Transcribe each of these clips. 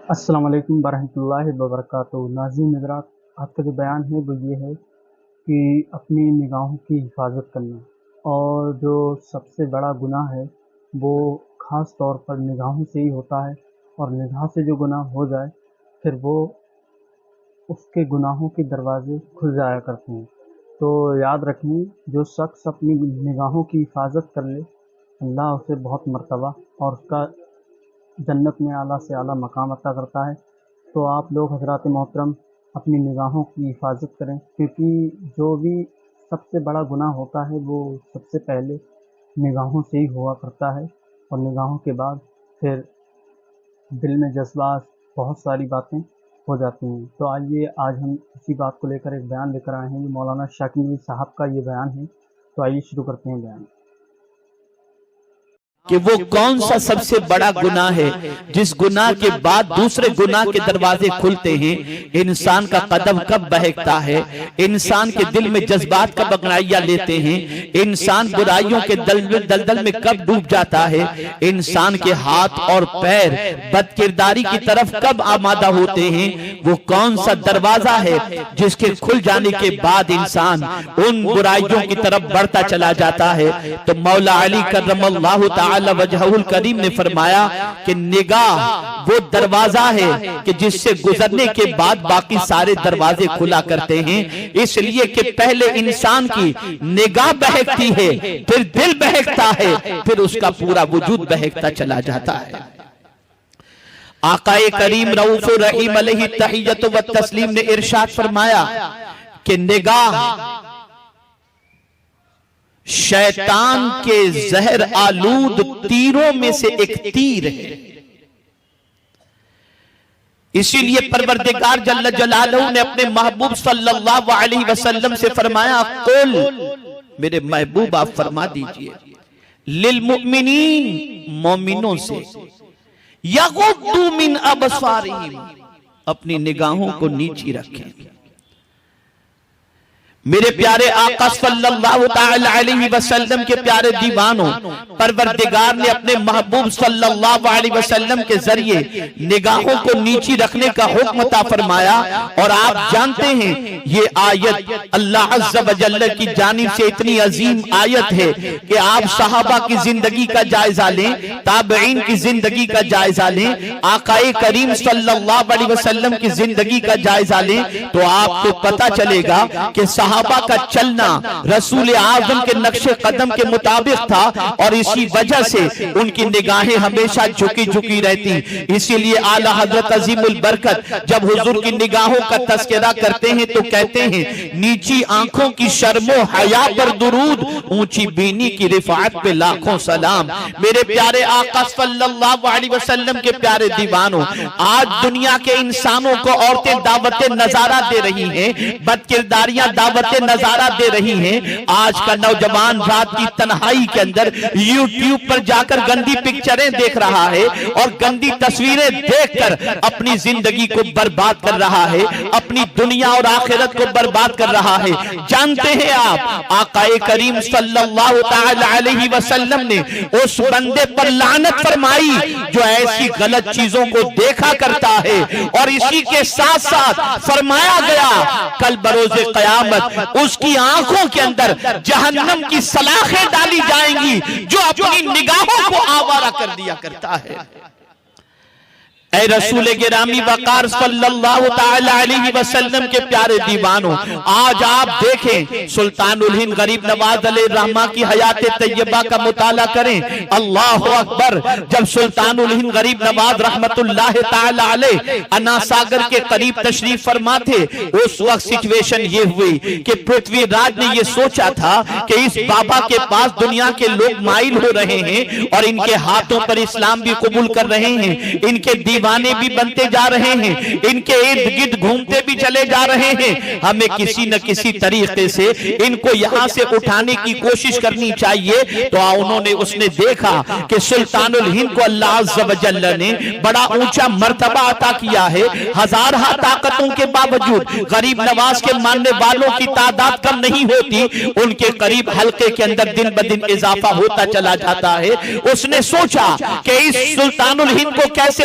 السلام علیکم ورحمۃ اللہ وبرکاتہ۔ ناظرین حضرات، آپ کا جو بیان ہے وہ یہ ہے کہ اپنی نگاہوں کی حفاظت کرنا، اور جو سب سے بڑا گناہ ہے وہ خاص طور پر نگاہوں سے ہی ہوتا ہے، اور نگاہ سے جو گناہ ہو جائے پھر وہ اس کے گناہوں کے دروازے کھل جایا کرتے ہیں۔ تو یاد رکھیں، جو شخص اپنی نگاہوں کی حفاظت کر لے اللہ اسے بہت مرتبہ اور اس کا جنت میں اعلیٰ سے اعلیٰ مقام عطا کرتا ہے۔ تو آپ لوگ حضرات محترم اپنی نگاہوں کی حفاظت کریں، کیونکہ جو بھی سب سے بڑا گناہ ہوتا ہے وہ سب سے پہلے نگاہوں سے ہی ہوا کرتا ہے، اور نگاہوں کے بعد پھر دل میں جذبات بہت ساری باتیں ہو جاتی ہیں۔ تو آئیے آج ہم اسی بات کو لے کر ایک بیان لے کر آئے ہیں، مولانا شاکر نبی صاحب کا یہ بیان ہے۔ تو آئیے شروع کرتے ہیں بیان۔ کہ وہ کون سا سب سے بڑا گناہ ہے جس گناہ کے بعد دوسرے گناہ کے دروازے کھلتے ہیں، انسان کا قدم کب بہکتا ہے، انسان کے دل میں جذبات کب انگڑائیاں لیتے ہیں، انسان برائیوں کے دلدل میں کب ڈوب جاتا ہے، انسان کے ہاتھ اور پیر بد کرداری کی طرف کب آمادہ ہوتے ہیں، وہ کون سا دروازہ ہے جس کے کھل جانے کے بعد انسان ان برائیوں کی طرف بڑھتا چلا جاتا ہے۔ تو مولا علی کرم اللہ تعالی وجہہ الکریم نے فرمایا کہ نگاہ وہ دروازہ ہے کہ جس سے گزرنے کے بعد باقی سارے دروازے کھلا کرتے ہیں، اس لیے کہ پہلے انسان کی نگاہ بہکتی ہے، پھر دل بہکتا ہے، پھر اس کا پورا وجود بہکتا چلا جاتا ہے۔ آقا کریم رؤوف الرحیم علیہ التحیۃ والتسلیم نے ارشاد فرمایا کہ نگاہ شیطان کے زہر آلود تیروں میں سے ایک تیر ہے۔ اسی لیے پروردگار جل جلالہ نے اپنے محبوب صلی اللہ علیہ وسلم سے فرمایا، قل، میرے محبوب آپ فرما دیجئے، للمؤمنین، مومنوں سے، یغضوا من ابصارہم، اپنی نگاہوں کو نیچی رکھیں۔ میرے پیارے آقا صلی اللہ تعالی علیہ وسلم کے پیارے دیوانوں، پروردگار نے اپنے محبوب صلی اللہ علیہ وسلم کے ذریعے نگاہوں کو نیچی رکھنے کا حکم عطا فرمایا، اور آپ جانتے ہیں یہ آیت اللہ عز و جل کی جانب سے اتنی عظیم آیت ہے کہ آپ صحابہ کی زندگی کا جائزہ لیں، تابعین کی زندگی کا جائزہ لیں، آقا کریم صلی اللہ علیہ وسلم کی زندگی کا جائزہ لیں، تو آپ کو پتہ چلے گا کہ صحابہ کا چلنا رسول اعظم کے نقش قدم کے مطابق تھا، اور اسی وجہ سے ان کی نگاہیں ہمیشہ جھکی جھکی رہتی۔ اسی لیے اعلیٰ حضرت عظیم البرکت جب حضور کی نگاہوں کا تذکرہ کرتے ہیں تو کہتے ہیں، نیچی آنکھوں کی شرم و حیا پر درود، اونچی بینی کی رفعت پہ لاکھوں سلام۔ میرے پیارے آقا صلی اللہ علیہ وسلم کے پیارے دیوانوں، آج دنیا کے انسانوں کو عورتیں دعوت نظارہ دے رہی ہیں، بد کرداریاں دعوت نظارہ دے رہی ہیں۔ آج کا نوجوان رات کی تنہائی کے اندر یوٹیوب پر جا کر گندی پکچریں دیکھ رہا ہے، اور گندی تصویریں دیکھ کر اپنی زندگی کو برباد کر رہا ہے، اپنی دنیا اور آخرت کو برباد کر رہا ہے۔ جانتے ہیں آپ، آقا کریم صلی اللہ تعالی علیہ وسلم نے اس بندے پر لعنت فرمائی جو ایسی غلط چیزوں کو دیکھا کرتا ہے، اور اسی کے ساتھ ساتھ فرمایا گیا کل بروز قیامت اس کی آنکھوں کے اندر جہنم کی سلاخیں ڈالی جائیں گی جو اپنی نگاہوں کو آوارہ کر دیا کرتا ہے۔ اے رسول گرامی وقار صلی اللہ تعالی علیہ وسلم کے پیارے دیوانوں، آج آپ دیکھیں سلطان الہند غریب نواز علیہ الرحمہ کی حیات طیبہ کا مطالعہ کریں، اللہ اکبر۔ جب سلطان الہند غریب نواز رحمت اللہ تعالی علیہ انا ساگر کے قریب تشریف فرما تھے، اس وقت سچویشن یہ ہوئی کہ پرتھوی راج نے یہ سوچا تھا کہ اس بابا کے پاس دنیا کے لوگ مائل ہو رہے ہیں، اور ان کے ہاتھوں پر اسلام بھی قبول کر رہے ہیں، ان کے دیوانے بھی بنتے جا رہے ہیں، ان کے ارد گرد گھومتے بھی چلے جا رہے ہیں، ہمیں کسی نہ کسی طریقے سے ان کو یہاں سے اٹھانے کی کوشش کرنی چاہیے۔ تو انہوں نے اس نے دیکھا کہ سلطان الہند کو اللہ عز و جل نے بڑا اونچا مرتبہ عطا کیا ہے، ہزارہ طاقتوں کے باوجود غریب نواز کے ماننے والوں کی تعداد کم نہیں ہوتی، ان کے قریب حلقے کے اندر دن بدن اضافہ ہوتا چلا جاتا ہے۔ اس نے سوچا کہ اس سلطان الہند کو کیسے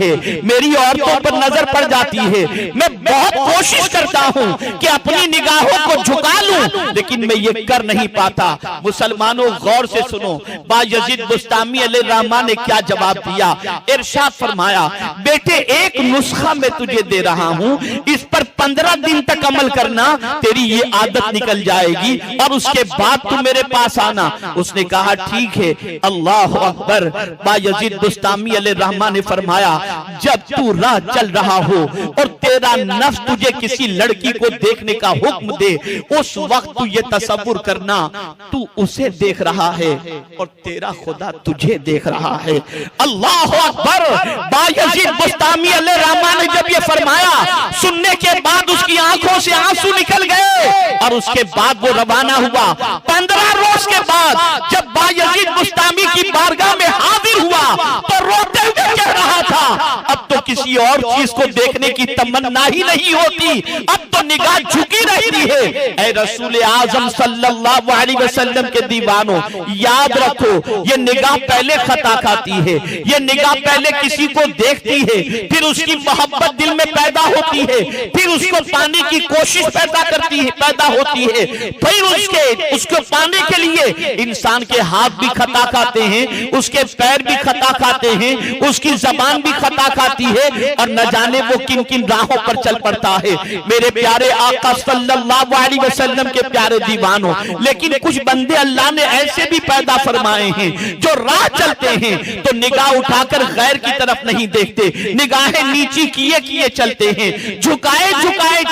ہے, میری عورتوں پر نظر پڑ جاتی ہے. میں بہت کوشش کرتا ہوں کہ اپنی نگاہوں کو جھکا لوں, لیکن میں یہ کر نہیں پاتا. مسلمانوں غور سے سنو, بایزید بسطامی علیہ الرحمن نے کیا جواب دیا. ارشاد فرمایا, بیٹے ایک نسخہ میں تجھے دے رہا ہوں, اس پر 15 دن تک عمل کرنا, تیری یہ عادت نکل جائے گی اور اس کے بعد تو میرے پاس آنا. اس نے کہا ٹھیک ہے. اللہ اکبر. بایزید بسطامی علیہ الرحمن نے فرمایا, جب تو راہ چل رہا ہو اور تیرا نفس تجھے کسی لڑکی کو دیکھنے کا حکم دے, اس وقت تو یہ تصور کرنا تو اسے دیکھ رہا ہے اور تیرا خدا تجھے دیکھ رہا ہے. اللہ اکبر. بایزید بسطامی علیہ الرحمن نے جب یہ فرمایا, سننے کے بعد اس کی آنکھوں سے آنسو نکل گئے اور اس کے بعد وہ روانہ ہوا. 15 روز کے بعد جب بایزید بسطامی کی بارگاہ میں حاضر ہوا تو روتے ہوئے کہہ رہا تھا, اب تو کسی اور چیز کو دیکھنے کی تمنا ہی نہیں ہوتی, اب تو نگاہ جھکی رہتی ہے. اے رسول اعظم صلی اللہ علیہ وسلم کے دیوانوں, یاد رکھو یہ نگاہ پہلے خطا کھاتی ہے, یہ نگاہ پہلے کسی کو دیکھتی ہے, پھر اس کی محبت دل میں پیدا ہوتی ہے, پھر اس کو پانے کی کوشش پیدا ہوتی ہے, پھر اس کو پانے کے لیے انسان کے ہاتھ بھی خطا کھاتے ہیں, اس کے پیر بھی خطا کھاتے ہیں, اس کی زبان بھی خطا کھاتی ہے, اور نہ جانے وہ کن کن راہوں پر چل پڑتا ہے. میرے پیارے آقا صلی اللہ علیہ وسلم کے پیارے دیوانوں, لیکن کچھ بندے اللہ نے ایسے بھی پیدا فرمائے ہیں جو راہ چلتے ہیں تو نگاہ اٹھا کر غیر کی طرف نہیں دیکھتے, نگاہیں نیچی کیے چلتے ہیں, جھکائے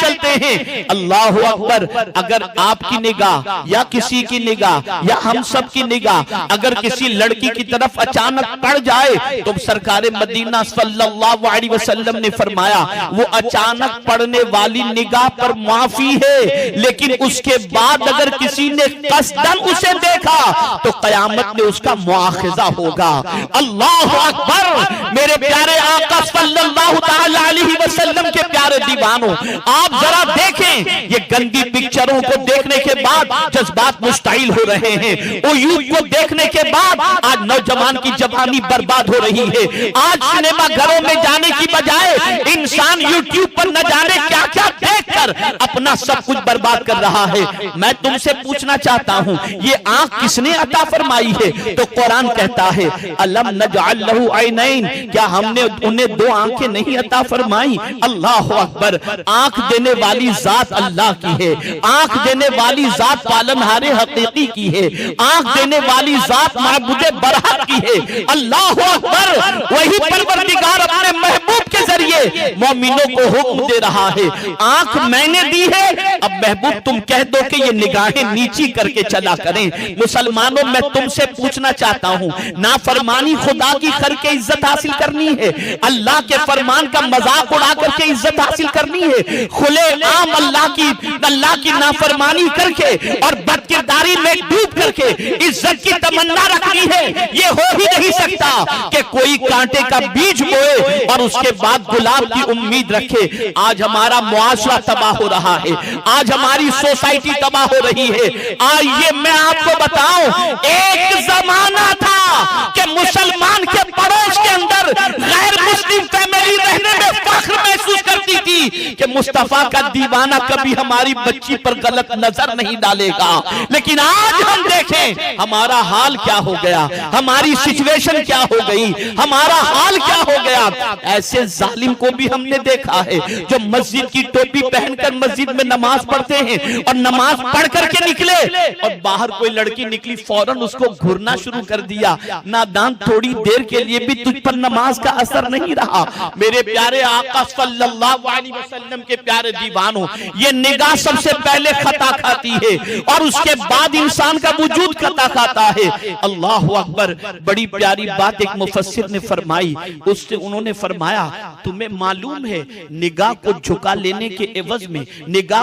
چلتے ہیں. اللہ اکبر. اگر آپ کی نگاہ یا کسی کی نگاہ یا ہم سب کی نگاہ اگر کسی لڑکی کی طرف اچانک پڑ جائے تو سرکار مدینہ صلی اللہ علیہ وسلم نے فرمایا, وہ اچانک پڑنے والی نگاہ پر معافی ہے, لیکن اس کے بعد اگر کسی نے قصدن اسے دیکھا تو قیامت میں اس کا مواخذہ ہوگا. اللہ اکبر. میرے پیارے آقا صلی اللہ تعالی علیہ وسلم کے پیارے دیوانوں, آپ ذرا دیکھیں, یہ گندی پکچروں کو دیکھنے کے بعد جذبات مشتعل ہو رہے ہیں, اویوب کو دیکھنے کے بعد آج نوجوان کی جوانی برباد ہو رہی ہے. آج سینما گھروں میں جانے کی بجائے انسان یوٹیوب پر نہ جانے کیا کیا دیکھ کر اپنا سب کچھ برباد کر رہا ہے. میں تم سے پوچھنا چاہتا ہوں, یہ آنکھ کس نے عطا فرمائی ہے؟ تو قرآن کہتا ہے, الم نجعل لہ عینین, کیا ہم نے انہیں 2 آنکھیں نہیں عطا فرمائی؟ اللہ اکبر. آنکھ دینے والی ذات اللہ کی ہے, آنکھ دینے والی ذات پالنہار حقیقی کی ہے, آنکھ دینے والی ذات معبود برحق کی ہے. اللہ اکبر. وہی پروردگار اپنے محبوب کے ذریعے مومنوں کو حکم دے رہا ہے, آنکھ میں نے دی ہے, اب محبوب تم کہہ دو کہ یہ نگاہیں نیچی کر کے چلا کریں. مسلمانوں, میں تم سے پوچھنا چاہتا ہوں, نافرمانی خدا کی کر کے عزت حاصل کرنی ہے, اللہ کے فرمان کا مذاق اڑا کر کے عزت حاصل کرنی ہے, کھلے عام اللہ کی نافرمانی کر کے اور بدکرداری میں ڈوب کر کے عزت کی تمنا رکھنی ہے. یہ ہو ہی نہیں سکتا کہ کوئی کانٹے کا بیج بوئے اور اس کے بعد گلاب کی امید رکھے. آج ہمارا معاشرہ تباہ ہو رہا ہے, آج ہماری سوسائٹی تباہ ہو رہی ہے. آئیے میں آپ کو بتاؤں, ایک زمانہ تھا کہ مسلمان کے پڑوس کے اندر غیر مسلم فیملی رہنے میں فخر محسوس کرتی تھی کہ مصطفیٰ کا دیوانہ کبھی ہماری بچی پر غلط نظر نہیں ڈالے گا. لیکن آج ہم دیکھیں ہمارا حال کیا ہو گیا, ہماری سچویشن کیا ہو گئی, ہمارا حال کیا ہو گیا. ایسے ظالم کو بھی ہم نے دیکھا ہے جو مسجد کی ٹوپی پہن کر مسجد میں نماز پڑھتے ہیں اور نماز پڑھ کر کے نکلے اور باہر کوئی لڑکی نکلی فوراً اس کو گھرنا شروع کر دیا. نادان, تھوڑی دیر کے لیے بھی تجھ پر نماز کا اثر نہیں رہا. میرے پیارے آقا صلی اللہ علیہ وسلم کے پیارے دیوانوں, یہ نگاہ سب سے پہلے خطا کھاتی ہے اور اس کے بعد انسان کا وجود خطا کھاتا ہے. اللہ اکبر. بڑی پیاری بات ایک مفسر نے فرمائی, اس سے انہوں نے فرمایا, تمہیں معلوم ہے نگاہ کو جھکا لینے کے عوض میں, نگاہ